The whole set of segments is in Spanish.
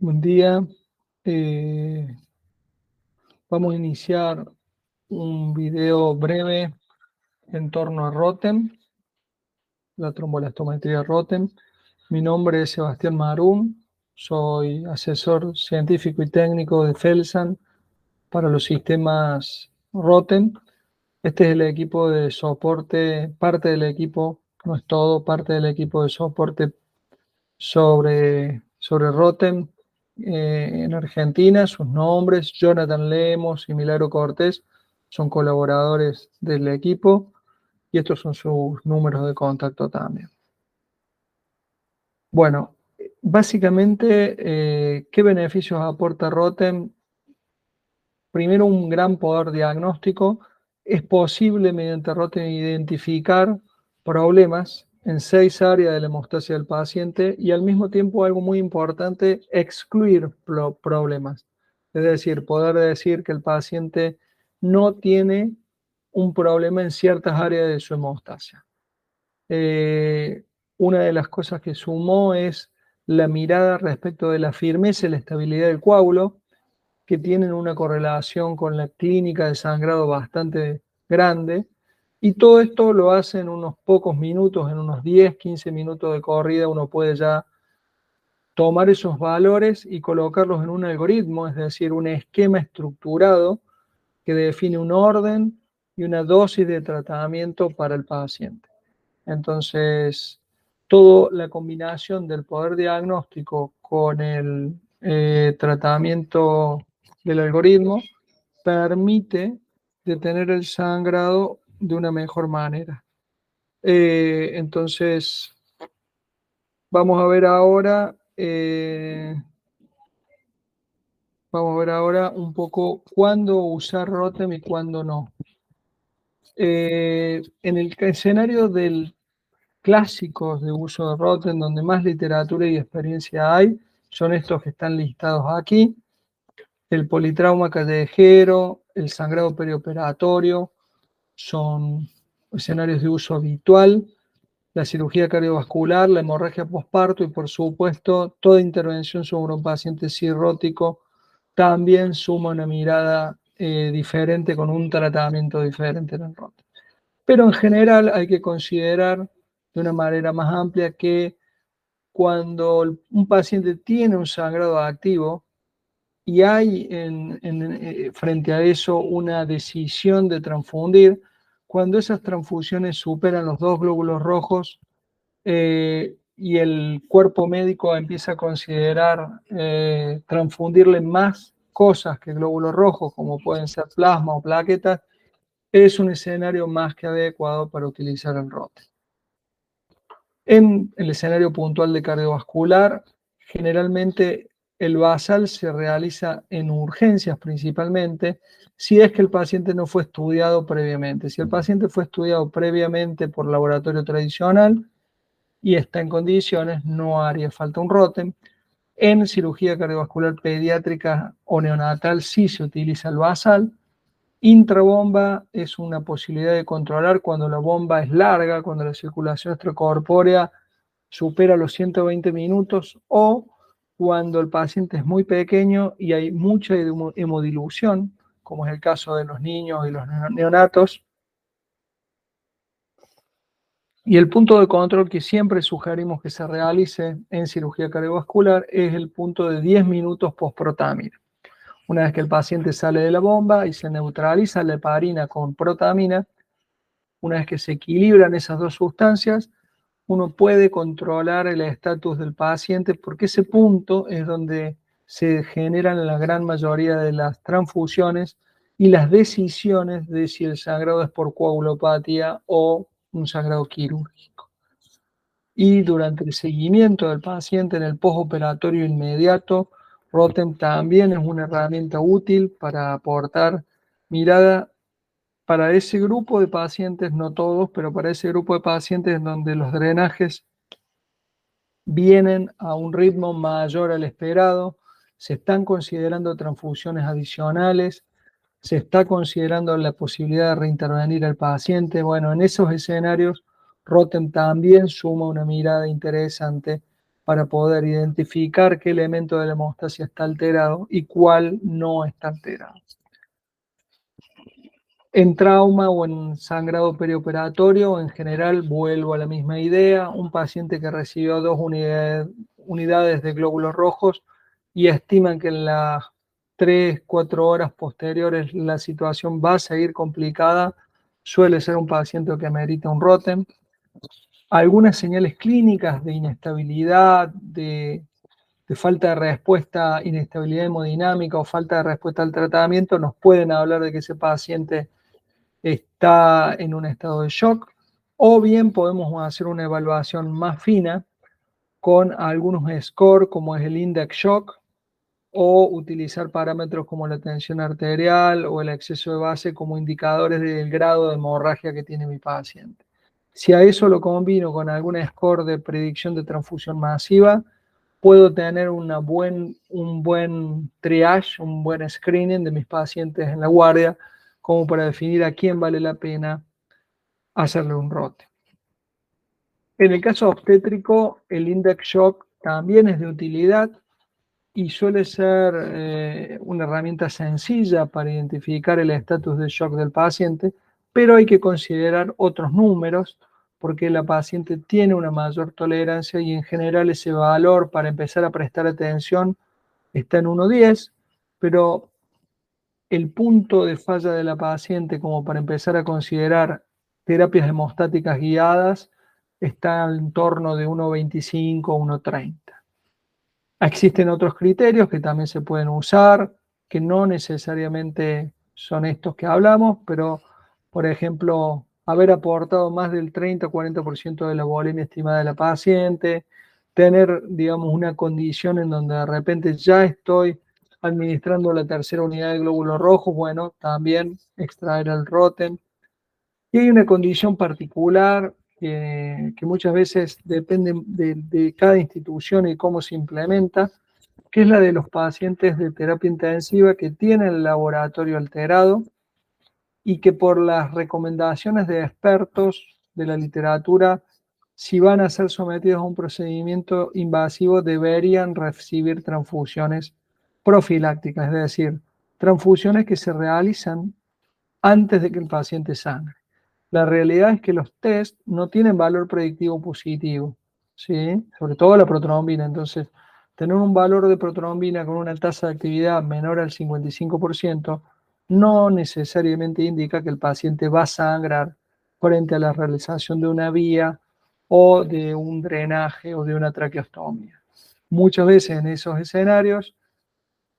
Buen día. Vamos a iniciar un video breve en torno a Rotem, la tromboelastometría Rotem. Mi nombre es Sebastián Marún, soy asesor científico y técnico de Felsan para los sistemas Rotem. Este es el equipo de soporte, parte del equipo, no es todo, parte del equipo de soporte sobre Rotem en Argentina. Sus nombres, Jonathan Lemos y Milagro Cortés, son colaboradores del equipo y estos son sus números de contacto también. Bueno, básicamente, ¿qué beneficios aporta Rotem? Primero, un gran poder diagnóstico. Es posible mediante Rotem identificar problemas en 6 áreas de la hemostasia del paciente y al mismo tiempo, algo muy importante, excluir problemas. Es decir, poder decir que el paciente no tiene un problema en ciertas áreas de su hemostasia. Una de las cosas que sumó es la mirada respecto de la firmeza y la estabilidad del coágulo, que tienen una correlación con la clínica de sangrado bastante grande, y todo esto lo hace en unos pocos minutos, en unos 10, 15 minutos de corrida. Uno puede ya tomar esos valores y colocarlos en un algoritmo, es decir, un esquema estructurado que define un orden y una dosis de tratamiento para el paciente. Entonces, toda la combinación del poder diagnóstico con el tratamiento del algoritmo permite detener el sangrado de una mejor manera. Entonces, vamos a ver ahora, un poco cuándo usar Rotem y cuándo no. En el escenario del clásicos de uso de Rotem, donde más literatura y experiencia hay, son estos que están listados aquí: el politrauma callejero, el sangrado perioperatorio, son escenarios de uso habitual, la cirugía cardiovascular, la hemorragia posparto y, por supuesto, toda intervención sobre un paciente cirrótico también suma una mirada diferente, con un tratamiento diferente en el Rotem. Pero en general hay que considerar de una manera más amplia que cuando un paciente tiene un sangrado activo y hay frente a eso una decisión de transfundir, cuando esas transfusiones superan los 2 glóbulos rojos y el cuerpo médico empieza a considerar transfundirle más cosas que glóbulos rojos, como pueden ser plasma o plaquetas, es un escenario más que adecuado para utilizar el Rotem. En el escenario puntual de cardiovascular, generalmente el basal se realiza en urgencias principalmente, si es que el paciente no fue estudiado previamente. Si el paciente fue estudiado previamente por laboratorio tradicional y está en condiciones, no haría falta un Rotem. En cirugía cardiovascular pediátrica o neonatal sí se utiliza el basal. Intrabomba es una posibilidad de controlar cuando la bomba es larga, cuando la circulación extracorpórea supera los 120 minutos, o cuando el paciente es muy pequeño y hay mucha hemodilución, como es el caso de los niños y los neonatos. Y el punto de control que siempre sugerimos que se realice en cirugía cardiovascular es el punto de 10 minutos post-protamina. Una vez que el paciente sale de la bomba y se neutraliza la heparina con protamina, una vez que se equilibran esas dos sustancias, uno puede controlar el estatus del paciente, porque ese punto es donde se generan la gran mayoría de las transfusiones y las decisiones de si el sangrado es por coagulopatía o un sangrado quirúrgico. Y durante el seguimiento del paciente en el postoperatorio inmediato, Rotem también es una herramienta útil para aportar mirada para ese grupo de pacientes, no todos, pero para ese grupo de pacientes en donde los drenajes vienen a un ritmo mayor al esperado, se están considerando transfusiones adicionales, se está considerando la posibilidad de reintervenir al paciente. Bueno, en esos escenarios, Rotem también suma una mirada interesante para poder identificar qué elemento de la hemostasia está alterado y cuál no está alterado. En trauma o en sangrado perioperatorio, en general, vuelvo a la misma idea, un paciente que recibió 2 unidades de glóbulos rojos y estiman que en las 3, 4 horas posteriores la situación va a seguir complicada, suele ser un paciente que amerita un ROTEM. Algunas señales clínicas de inestabilidad, de falta de respuesta, inestabilidad hemodinámica o falta de respuesta al tratamiento nos pueden hablar de que ese paciente está en un estado de shock, o bien podemos hacer una evaluación más fina con algunos scores como es el index shock, o utilizar parámetros como la tensión arterial o el exceso de base como indicadores del grado de hemorragia que tiene mi paciente. Si a eso lo combino con algún score de predicción de transfusión masiva, puedo tener un buen triage, un buen screening de mis pacientes en la guardia, como para definir a quién vale la pena hacerle un ROTE. En el caso obstétrico, el index shock también es de utilidad y suele ser una herramienta sencilla para identificar el estatus de shock del paciente, pero hay que considerar otros números porque la paciente tiene una mayor tolerancia y en general ese valor para empezar a prestar atención está en 1,10, pero el punto de falla de la paciente como para empezar a considerar terapias hemostáticas guiadas está en torno de 1,25 o 1,30. Existen otros criterios que también se pueden usar, que no necesariamente son estos que hablamos, pero por ejemplo, haber aportado más del 30-40% de la volemia estimada de la paciente, tener, digamos, una condición en donde de repente ya estoy administrando la tercera unidad de glóbulos rojos, bueno, también extraer el ROTEM. Y hay una condición particular que muchas veces depende de cada institución y cómo se implementa, que es la de los pacientes de terapia intensiva que tienen el laboratorio alterado y que por las recomendaciones de expertos de la literatura, si van a ser sometidos a un procedimiento invasivo, deberían recibir transfusiones profilácticas, es decir, transfusiones que se realizan antes de que el paciente sangre. La realidad es que los test no tienen valor predictivo positivo, ¿sí? Sobre todo la protrombina. Entonces, tener un valor de protrombina con una tasa de actividad menor al 55% no necesariamente indica que el paciente va a sangrar frente a la realización de una vía o de un drenaje o de una traqueostomía. Muchas veces en esos escenarios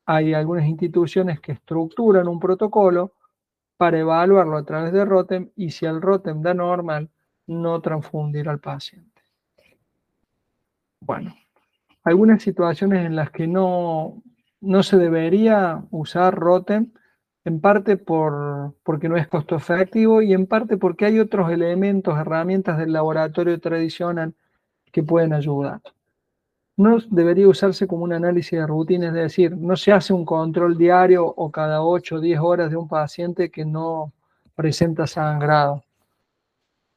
hay algunas instituciones que estructuran un protocolo para evaluarlo a través de ROTEM y si el ROTEM da normal, no transfundir al paciente. Bueno, algunas situaciones en las que no se debería usar ROTEM, en parte porque no es costo efectivo y en parte porque hay otros elementos, herramientas del laboratorio tradicional que pueden ayudar. No debería usarse como un análisis de rutina, es decir, no se hace un control diario o cada 8 o 10 horas de un paciente que no presenta sangrado.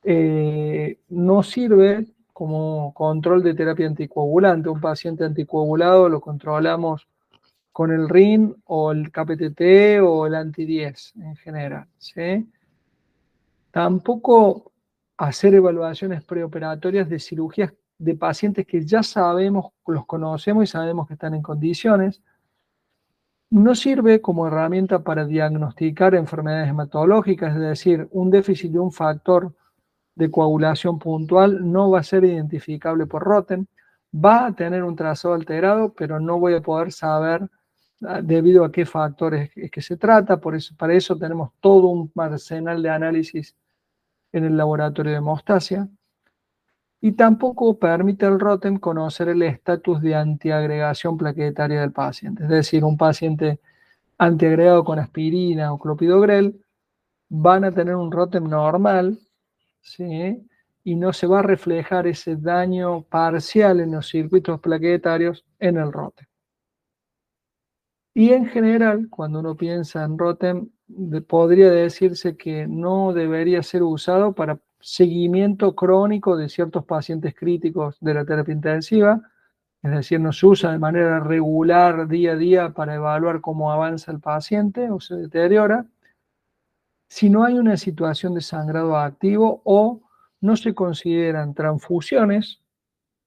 No sirve como control de terapia anticoagulante. Un paciente anticoagulado lo controlamos con el RIN o el KPTT o el anti-10 en general, ¿sí? Tampoco hacer evaluaciones preoperatorias de cirugías de pacientes que ya sabemos, los conocemos y sabemos que están en condiciones. No sirve como herramienta para diagnosticar enfermedades hematológicas, es decir, un déficit de un factor de coagulación puntual no va a ser identificable por ROTEM, va a tener un trazado alterado, pero no voy a poder saber debido a qué factores es que se trata. Para eso tenemos todo un arsenal de análisis en el laboratorio de hemostasia. Y tampoco permite el ROTEM conocer el estatus de antiagregación plaquetaria del paciente. Es decir, un paciente antiagregado con aspirina o clopidogrel van a tener un ROTEM normal, ¿sí? Y no se va a reflejar ese daño parcial en los circuitos plaquetarios en el ROTEM. Y en general, cuando uno piensa en ROTEM, podría decirse que no debería ser usado para seguimiento crónico de ciertos pacientes críticos de la terapia intensiva, es decir, no se usa de manera regular día a día para evaluar cómo avanza el paciente o se deteriora, si no hay una situación de sangrado activo o no se consideran transfusiones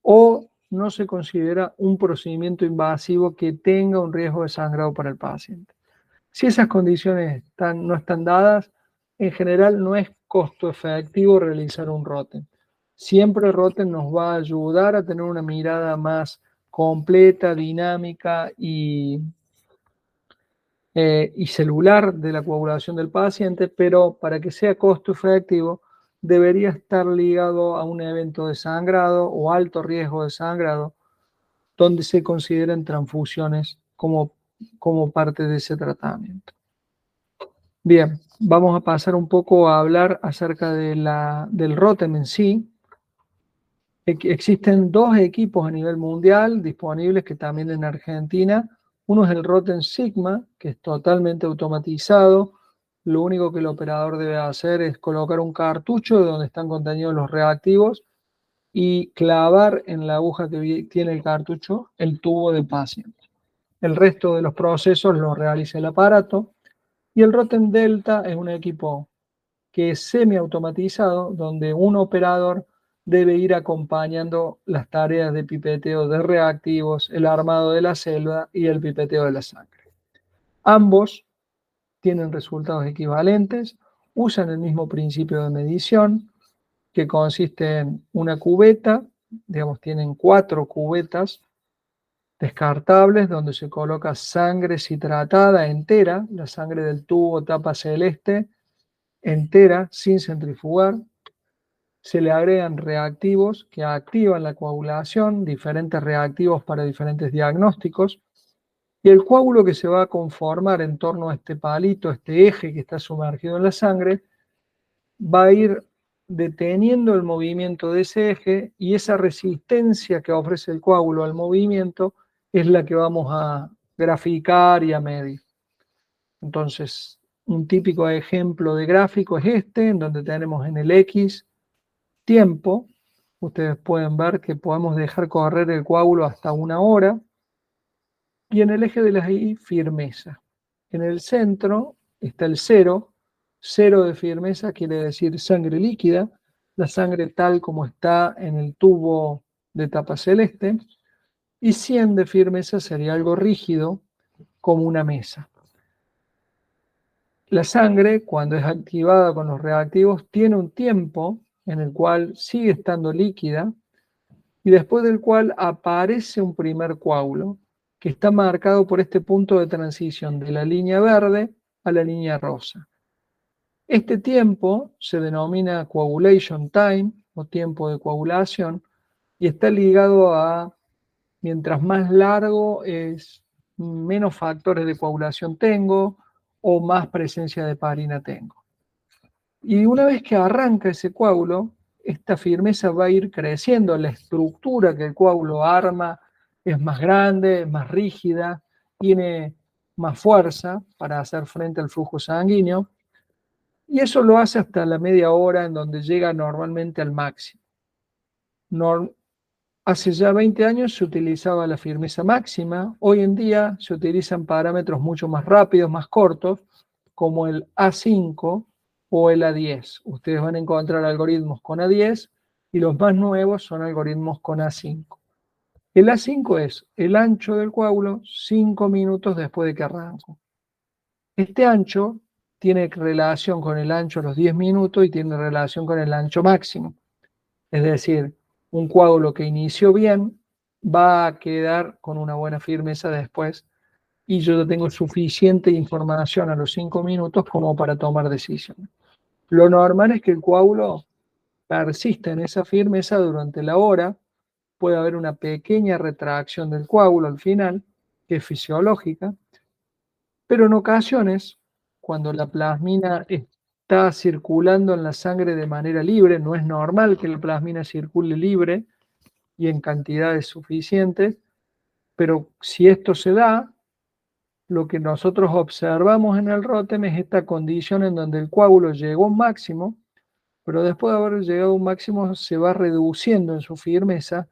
o no se considera un procedimiento invasivo que tenga un riesgo de sangrado para el paciente. Si esas condiciones no están dadas, en general no es costo efectivo realizar un ROTEM. Siempre ROTEM nos va a ayudar a tener una mirada más completa, dinámica y celular de la coagulación del paciente, pero para que sea costo efectivo debería estar ligado a un evento de sangrado o alto riesgo de sangrado, donde se consideren transfusiones como parte de ese tratamiento. Bien, vamos a pasar un poco a hablar acerca del ROTEM en sí. Existen dos equipos a nivel mundial disponibles que también en Argentina. Uno es el ROTEM Sigma, que es totalmente automatizado. Lo único que el operador debe hacer es colocar un cartucho donde están contenidos los reactivos y clavar en la aguja que tiene el cartucho el tubo del paciente. El resto de los procesos lo realiza el aparato. Y el ROTEM Delta es un equipo que es semiautomatizado, donde un operador debe ir acompañando las tareas de pipeteo de reactivos, el armado de la célula y el pipeteo de la sangre. Ambos tienen resultados equivalentes, usan el mismo principio de medición, que consiste en una cubeta, digamos, tienen 4 cubetas descartables donde se coloca sangre citratada entera, la sangre del tubo tapa celeste, entera, sin centrifugar. Se le agregan reactivos que activan la coagulación, diferentes reactivos para diferentes diagnósticos, y el coágulo que se va a conformar en torno a este palito, este eje que está sumergido en la sangre, va a ir deteniendo el movimiento de ese eje, y esa resistencia que ofrece el coágulo al movimiento es la que vamos a graficar y a medir. Entonces, un típico ejemplo de gráfico es este, en donde tenemos en el X tiempo. Ustedes pueden ver que podemos dejar correr el coágulo hasta 1 hora. Y en el eje de la Y, firmeza. En el centro está el 0. 0 de firmeza quiere decir sangre líquida, la sangre tal como está en el tubo de tapa celeste. Y 100 de firmeza sería algo rígido, como una mesa. La sangre, cuando es activada con los reactivos, tiene un tiempo en el cual sigue estando líquida y después del cual aparece un primer coágulo que está marcado por este punto de transición de la línea verde a la línea rosa. Este tiempo se denomina coagulation time o tiempo de coagulación y está ligado a mientras más largo es, menos factores de coagulación tengo o más presencia de heparina tengo. Y una vez que arranca ese coágulo, esta firmeza va a ir creciendo, la estructura que el coágulo arma es más grande, es más rígida, tiene más fuerza para hacer frente al flujo sanguíneo, y eso lo hace hasta la media hora en donde llega normalmente al máximo. Hace ya 20 años se utilizaba la firmeza máxima, hoy en día se utilizan parámetros mucho más rápidos, más cortos, como el A5 o el A10. Ustedes van a encontrar algoritmos con A10 y los más nuevos son algoritmos con A5. El A5 es el ancho del coágulo 5 minutos después de que arranco. Este ancho tiene relación con el ancho a los 10 minutos y tiene relación con el ancho máximo. Es decir, un coágulo que inició bien va a quedar con una buena firmeza después y yo ya tengo suficiente información a los 5 minutos como para tomar decisiones. Lo normal es que el coágulo persista en esa firmeza durante la hora. Puede haber una pequeña retracción del coágulo al final, que es fisiológica, pero en ocasiones, cuando la plasmina está circulando en la sangre de manera libre, no es normal que la plasmina circule libre y en cantidades suficientes, pero si esto se da, lo que nosotros observamos en el ROTEM es esta condición en donde el coágulo llegó a un máximo, pero después de haber llegado a un máximo se va reduciendo en su firmeza,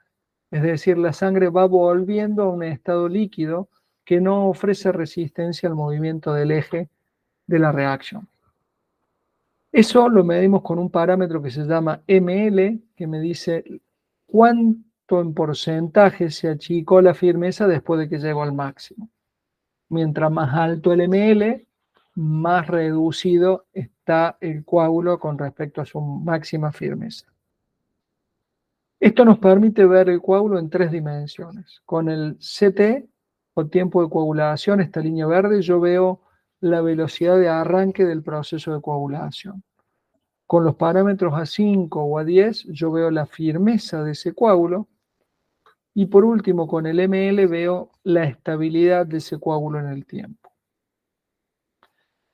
Es decir, la sangre va volviendo a un estado líquido que no ofrece resistencia al movimiento del eje de la reacción. Eso lo medimos con un parámetro que se llama ml, que me dice cuánto en porcentaje se achicó la firmeza después de que llegó al máximo. Mientras más alto el ml, más reducido está el coágulo con respecto a su máxima firmeza. Esto nos permite ver el coágulo en 3 dimensiones. Con el CT, o tiempo de coagulación, esta línea verde, yo veo la velocidad de arranque del proceso de coagulación. Con los parámetros A5 o A10, yo veo la firmeza de ese coágulo. Y por último, con el ml veo la estabilidad de ese coágulo en el tiempo.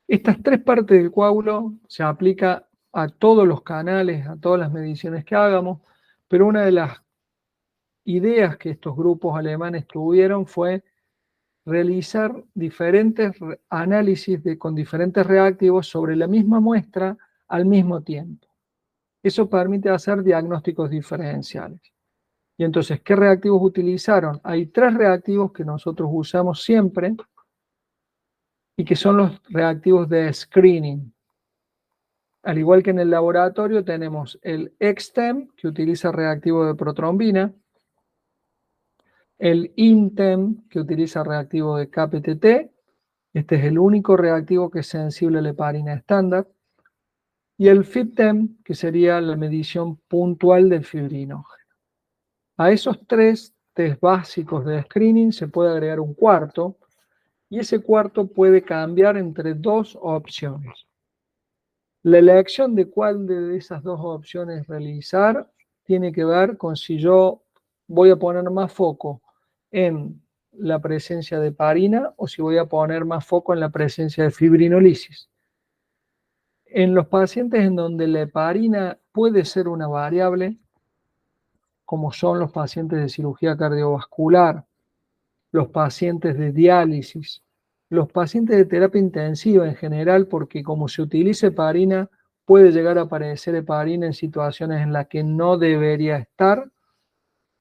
Estas 3 partes del coágulo se aplica a todos los canales, a todas las mediciones que hagamos, pero una de las ideas que estos grupos alemanes tuvieron fue realizar diferentes análisis con diferentes reactivos sobre la misma muestra al mismo tiempo. Eso permite hacer diagnósticos diferenciales. Y entonces, ¿qué reactivos utilizaron? Hay 3 reactivos que nosotros usamos siempre y que son los reactivos de screening. Al igual que en el laboratorio tenemos el XTEM, que utiliza reactivo de protrombina, el INTEM, que utiliza reactivo de KPTT, este es el único reactivo que es sensible a la heparina estándar, y el FIBTEM, que sería la medición puntual del fibrinógeno. A esos 3 test básicos de screening se puede agregar un cuarto, y ese cuarto puede cambiar entre 2 opciones. La elección de cuál de esas 2 opciones realizar tiene que ver con si yo voy a poner más foco en la presencia de heparina o si voy a poner más foco en la presencia de fibrinolisis. En los pacientes en donde la heparina puede ser una variable, como son los pacientes de cirugía cardiovascular, los pacientes de diálisis, los pacientes de terapia intensiva en general, porque como se utiliza heparina, puede llegar a aparecer heparina en situaciones en las que no debería estar.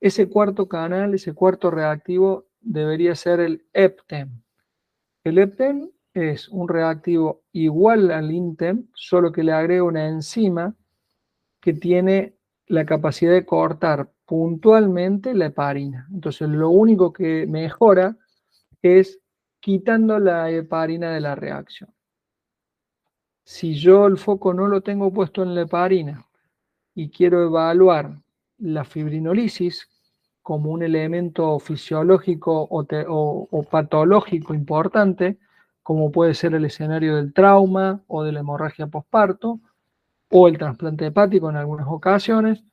Ese cuarto canal, ese cuarto reactivo, debería ser el EPTEM. El EPTEM es un reactivo igual al INTEM, solo que le agrega una enzima que tiene la capacidad de cortar puntualmente la heparina. Entonces, lo único que mejora es quitando la heparina de la reacción. Si yo el foco no lo tengo puesto en la heparina y quiero evaluar la fibrinolisis como un elemento fisiológico o patológico importante, como puede ser el escenario del trauma o de la hemorragia posparto o el trasplante hepático en algunas ocasiones,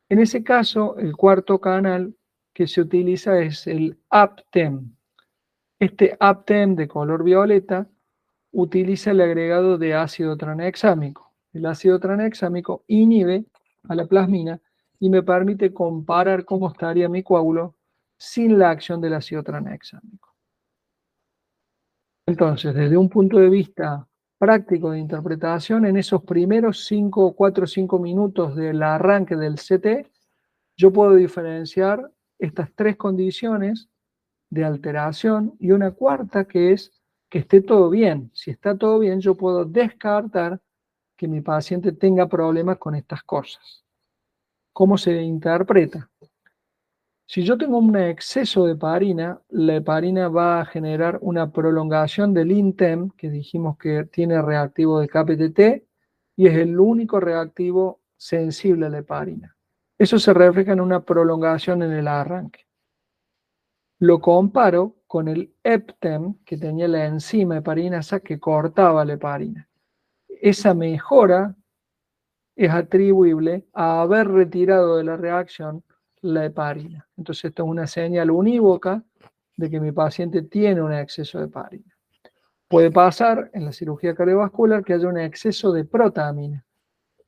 en ese caso el cuarto canal que se utiliza es el APTEM. Este APTEM de color violeta utiliza el agregado de ácido tranexámico. El ácido tranexámico inhibe a la plasmina y me permite comparar cómo estaría mi coágulo sin la acción del ácido tranexámico. Entonces, desde un punto de vista práctico de interpretación, en esos primeros 4 o 5 minutos del arranque del CT, yo puedo diferenciar estas 3 condiciones de alteración y una cuarta que es que esté todo bien. Si está todo bien, yo puedo descartar que mi paciente tenga problemas con estas cosas. ¿Cómo se interpreta? Si yo tengo un exceso de heparina, la heparina va a generar una prolongación del INTEM, que dijimos que tiene reactivo de KPTT, y es el único reactivo sensible a la heparina. Eso se refleja en una prolongación en el arranque. Lo comparo con el EPTEM, que tenía la enzima heparinasa que cortaba la heparina. Esa mejora es atribuible a haber retirado de la reacción la heparina. Entonces, esto es una señal unívoca de que mi paciente tiene un exceso de heparina. Puede pasar en la cirugía cardiovascular que haya un exceso de protamina.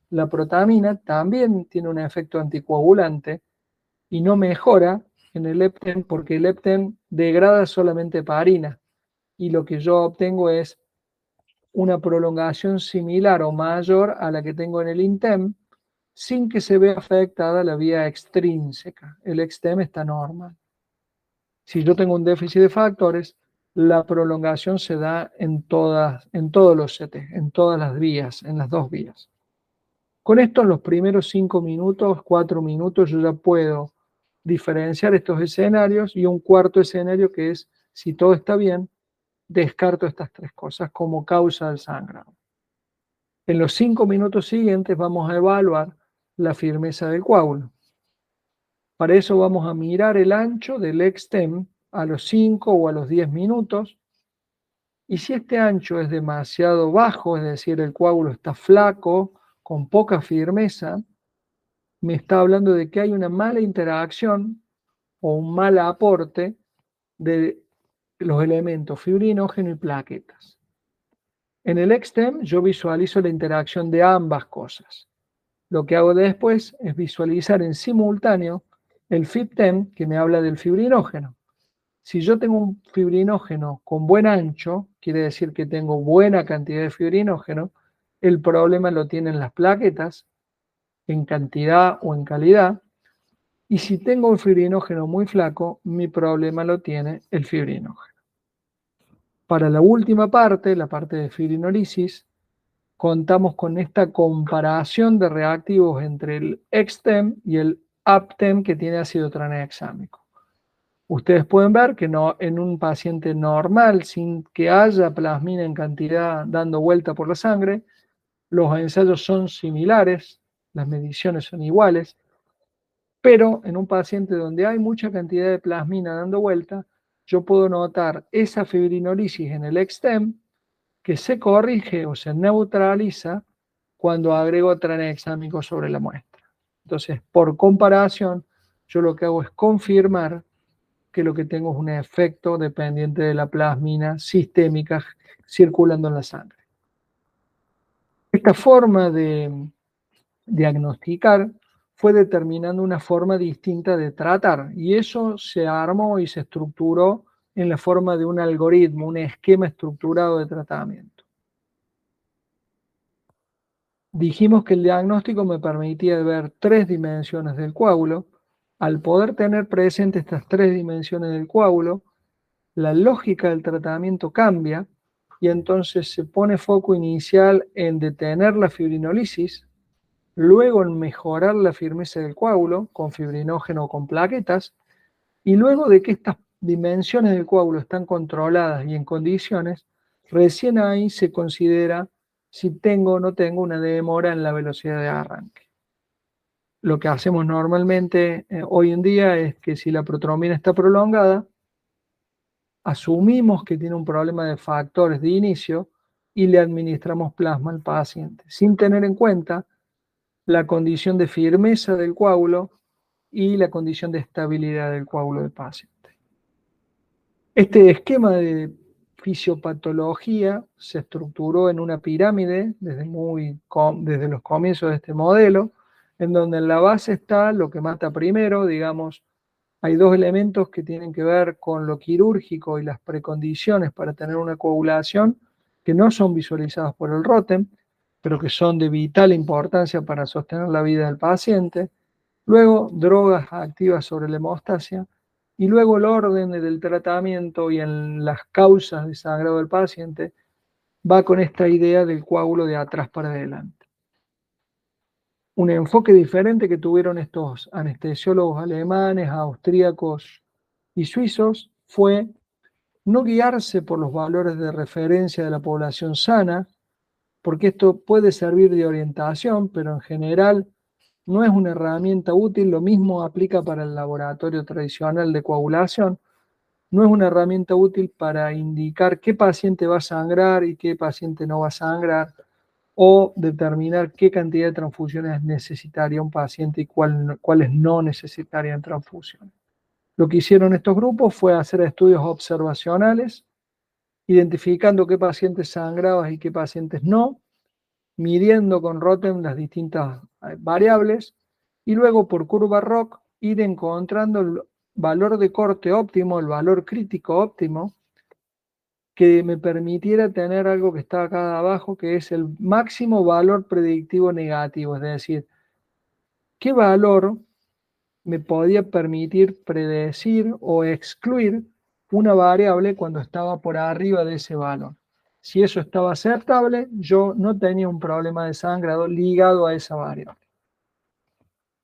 La protamina también tiene un efecto anticoagulante y no mejora en el leptin porque el leptin degrada solamente heparina y lo que yo obtengo es una prolongación similar o mayor a la que tengo en el INTEM sin que se vea afectada la vía extrínseca. El XTEM está normal. Si yo tengo un déficit de factores, la prolongación se da en todos los CT, en todas las vías, en las dos vías. Con esto, en los primeros 5 minutos, 4 minutos, yo ya puedo diferenciar estos escenarios y un cuarto escenario que es, si todo está bien, descarto estas tres cosas como causa del sangrado. En los 5 minutos siguientes vamos a evaluar la firmeza del coágulo. Para eso vamos a mirar el ancho del XTEM a los 5 o a los 10 minutos. Y si este ancho es demasiado bajo, es decir, el coágulo está flaco, con poca firmeza, me está hablando de que hay una mala interacción o un mal aporte de los elementos fibrinógeno y plaquetas. En el XTEM yo visualizo la interacción de ambas cosas. Lo que hago después es visualizar en simultáneo el FibTEM, que me habla del fibrinógeno. Si yo tengo un fibrinógeno con buen ancho, quiere decir que tengo buena cantidad de fibrinógeno, el problema lo tienen las plaquetas, en cantidad o en calidad, y si tengo un fibrinógeno muy flaco, mi problema lo tiene el fibrinógeno. Para la última parte, la parte de fibrinolisis, contamos con esta comparación de reactivos entre el XTEM y el APTEM que tiene ácido tranexámico. Ustedes pueden ver que en un paciente normal, sin que haya plasmina en cantidad dando vuelta por la sangre, los ensayos son similares, las mediciones son iguales, pero en un paciente donde hay mucha cantidad de plasmina dando vuelta, yo puedo notar esa fibrinolisis en el XTEM que se corrige o se neutraliza cuando agrego tranexámico sobre la muestra. Entonces, por comparación, yo lo que hago es confirmar que lo que tengo es un efecto dependiente de la plasmina sistémica circulando en la sangre. Esta forma de diagnosticar fue determinando una forma distinta de tratar y eso se armó y se estructuró en la forma de un algoritmo, un esquema estructurado de tratamiento. Dijimos que el diagnóstico me permitía ver 3 dimensiones del coágulo. Al poder tener presente estas 3 dimensiones del coágulo, la lógica del tratamiento cambia y entonces se pone foco inicial en detener la fibrinolisis, luego en mejorar la firmeza del coágulo con fibrinógeno o con plaquetas, y luego de que estas dimensiones del coágulo están controladas y en condiciones, recién ahí se considera si tengo o no tengo una demora en la velocidad de arranque. Lo que hacemos normalmente hoy en día es que si la protrombina está prolongada, asumimos que tiene un problema de factores de inicio y le administramos plasma al paciente, sin tener en cuenta la condición de firmeza del coágulo y la condición de estabilidad del coágulo del paciente. Este esquema de fisiopatología se estructuró en una pirámide desde los comienzos de este modelo, en donde en la base está lo que mata primero, digamos, hay 2 elementos que tienen que ver con lo quirúrgico y las precondiciones para tener una coagulación que no son visualizadas por el ROTEM, pero que son de vital importancia para sostener la vida del paciente. Luego, drogas activas sobre la hemostasia. Y luego el orden del tratamiento y en las causas de sangrado del paciente va con esta idea del coágulo de atrás para adelante. Un enfoque diferente que tuvieron estos anestesiólogos alemanes, austríacos y suizos fue no guiarse por los valores de referencia de la población sana, porque esto puede servir de orientación, pero en general no es una herramienta útil. Lo mismo aplica para el laboratorio tradicional de coagulación. No es una herramienta útil para indicar qué paciente va a sangrar y qué paciente no va a sangrar, o determinar qué cantidad de transfusiones necesitaría un paciente y cuáles no necesitarían transfusión. Lo que hicieron estos grupos fue hacer estudios observacionales, identificando qué pacientes sangraban y qué pacientes no, midiendo con ROTEM las distintas variables, y luego por curva ROC ir encontrando el valor de corte óptimo, el valor crítico óptimo, que me permitiera tener algo que está acá abajo, que es el máximo valor predictivo negativo, es decir, qué valor me podía permitir predecir o excluir una variable cuando estaba por arriba de ese valor. Si eso estaba aceptable, yo no tenía un problema de sangrado ligado a esa variable.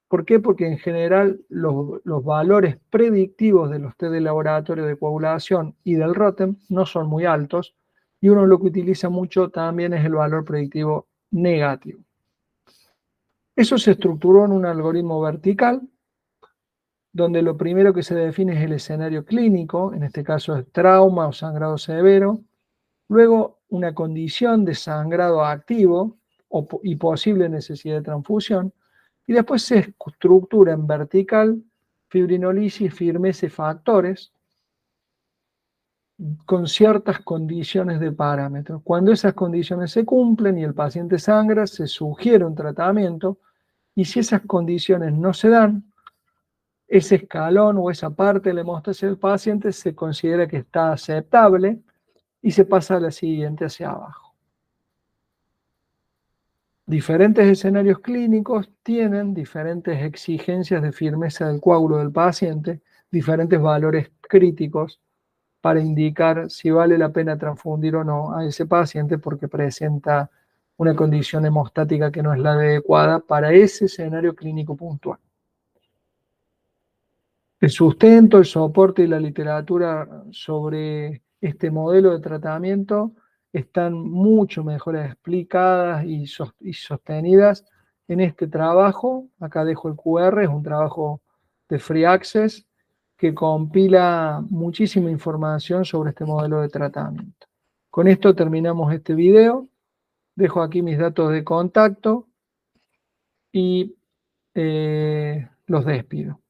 ¿Por qué? Porque en general los valores predictivos de los test de laboratorio de coagulación y del ROTEM no son muy altos, y uno lo que utiliza mucho también es el valor predictivo negativo. Eso se estructuró en un algoritmo vertical, donde lo primero que se define es el escenario clínico, en este caso es trauma o sangrado severo, luego una condición de sangrado activo y posible necesidad de transfusión, y después se estructura en vertical fibrinolisis, firmeza y factores con ciertas condiciones de parámetros. Cuando esas condiciones se cumplen y el paciente sangra, se sugiere un tratamiento, y si esas condiciones no se dan, ese escalón o esa parte de la hemostasia del paciente se considera que está aceptable y se pasa a la siguiente hacia abajo. Diferentes escenarios clínicos tienen diferentes exigencias de firmeza del coágulo del paciente, diferentes valores críticos para indicar si vale la pena transfundir o no a ese paciente porque presenta una condición hemostática que no es la adecuada para ese escenario clínico puntual. El sustento, el soporte y la literatura sobre este modelo de tratamiento están mucho mejor explicadas y sostenidas en este trabajo. Acá dejo el QR, es un trabajo de Free Access que compila muchísima información sobre este modelo de tratamiento. Con esto terminamos este video. Dejo aquí mis datos de contacto y los despido.